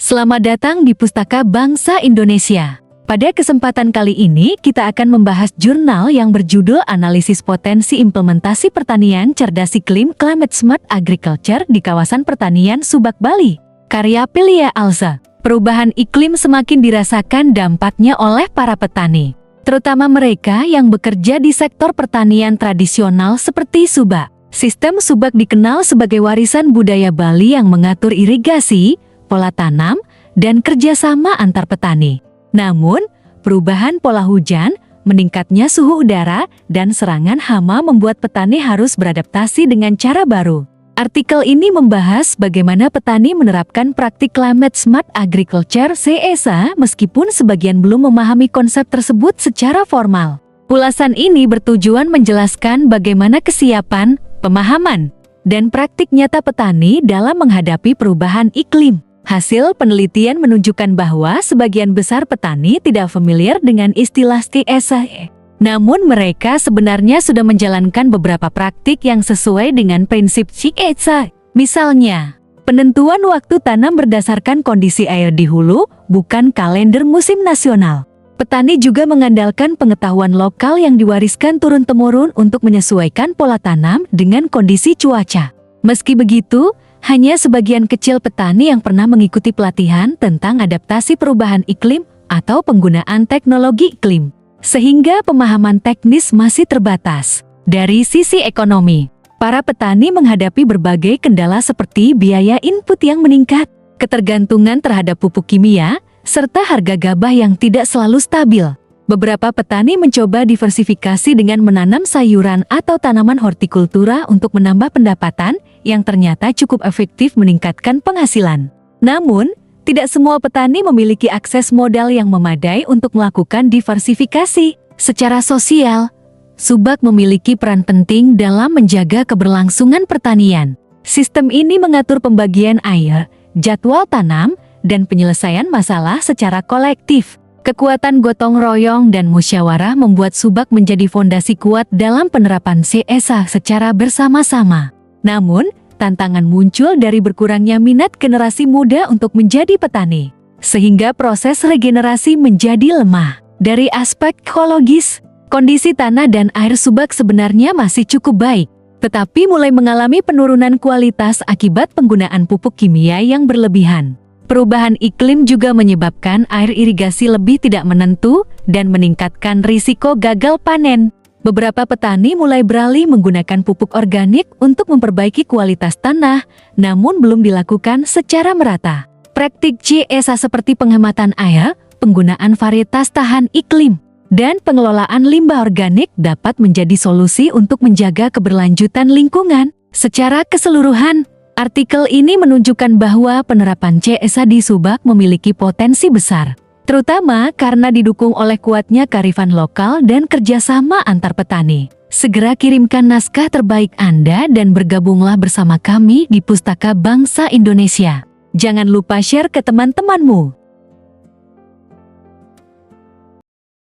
Selamat datang di Pustaka Bangsa Indonesia. Pada kesempatan kali ini kita akan membahas jurnal yang berjudul Analisis Potensi Implementasi Pertanian Cerdas Iklim Climate Smart Agriculture di Kawasan Pertanian Subak, Bali. Karya Pilia Alza. Perubahan iklim semakin dirasakan dampaknya oleh para petani, terutama mereka yang bekerja di sektor pertanian tradisional seperti subak. Sistem subak dikenal sebagai warisan budaya Bali yang mengatur irigasi, pola tanam, dan kerjasama antar petani. Namun, perubahan pola hujan, meningkatnya suhu udara, dan serangan hama membuat petani harus beradaptasi dengan cara baru. Artikel ini membahas bagaimana petani menerapkan praktik Climate Smart Agriculture (CSA) meskipun sebagian belum memahami konsep tersebut secara formal. Ulasan ini bertujuan menjelaskan bagaimana kesiapan, pemahaman, dan praktik nyata petani dalam menghadapi perubahan iklim. Hasil penelitian menunjukkan bahwa sebagian besar petani tidak familiar dengan istilah CSA. Namun mereka sebenarnya sudah menjalankan beberapa praktik yang sesuai dengan prinsip CSA. Misalnya, penentuan waktu tanam berdasarkan kondisi air di hulu, bukan kalender musim nasional. Petani juga mengandalkan pengetahuan lokal yang diwariskan turun-temurun untuk menyesuaikan pola tanam dengan kondisi cuaca. Meski begitu, hanya sebagian kecil petani yang pernah mengikuti pelatihan tentang adaptasi perubahan iklim atau penggunaan teknologi iklim, sehingga pemahaman teknis masih terbatas. Dari sisi ekonomi, para petani menghadapi berbagai kendala seperti biaya input yang meningkat, ketergantungan terhadap pupuk kimia, serta harga gabah yang tidak selalu stabil. Beberapa petani mencoba diversifikasi dengan menanam sayuran atau tanaman hortikultura untuk menambah pendapatan yang ternyata cukup efektif meningkatkan penghasilan. Namun, tidak semua petani memiliki akses modal yang memadai untuk melakukan diversifikasi. Secara sosial, subak memiliki peran penting dalam menjaga keberlangsungan pertanian. Sistem ini mengatur pembagian air, jadwal tanam, dan penyelesaian masalah secara kolektif. Kekuatan gotong royong dan musyawarah membuat subak menjadi fondasi kuat dalam penerapan CSA secara bersama-sama. Namun, tantangan muncul dari berkurangnya minat generasi muda untuk menjadi petani, sehingga proses regenerasi menjadi lemah. Dari aspek ekologis, kondisi tanah dan air subak sebenarnya masih cukup baik, tetapi mulai mengalami penurunan kualitas akibat penggunaan pupuk kimia yang berlebihan. Perubahan iklim juga menyebabkan air irigasi lebih tidak menentu dan meningkatkan risiko gagal panen. Beberapa petani mulai beralih menggunakan pupuk organik untuk memperbaiki kualitas tanah, namun belum dilakukan secara merata. Praktik CSA seperti penghematan air, penggunaan varietas tahan iklim, dan pengelolaan limbah organik dapat menjadi solusi untuk menjaga keberlanjutan lingkungan. Secara keseluruhan, artikel ini menunjukkan bahwa penerapan CSA di subak memiliki potensi besar, terutama karena didukung oleh kuatnya kearifan lokal dan kerjasama antar petani. Segera kirimkan naskah terbaik Anda dan bergabunglah bersama kami di Pustaka Bangsa Indonesia. Jangan lupa share ke teman-temanmu.